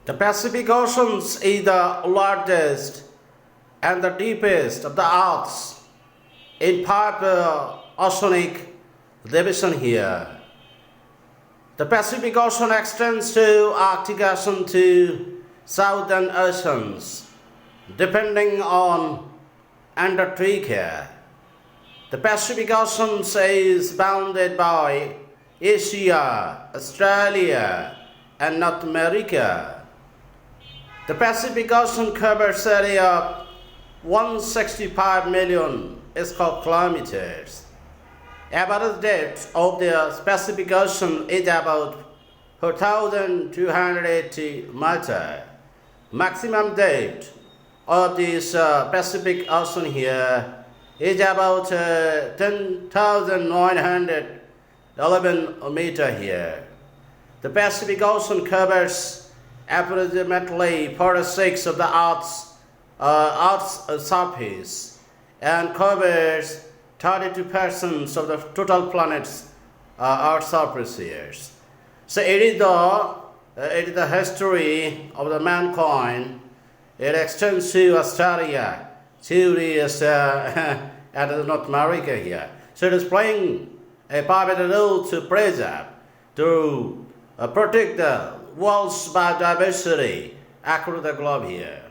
The Pacific Ocean is the largest and the deepest of the Earth's entire oceanic division here. The Pacific Ocean extends to Arctic Ocean to Southern Oceans, depending on Antarctica. The Pacific Ocean is bounded by Asia, Australia, and North America. The Pacific Ocean covers area of 165 million square kilometers. Average depth of the Pacific Ocean is about 4,280 meters. Maximum depth of this Pacific Ocean here is about 10,911 meters here. The Pacific Ocean covers approximately 46% of the Earth's surface and covers 32% of the total planet's Earth surface here. So it is the history of the mankind. It extends to Australia, to and North America here. So it is playing a pivotal role to preserve, to protect the world's biodiversity across the globe here.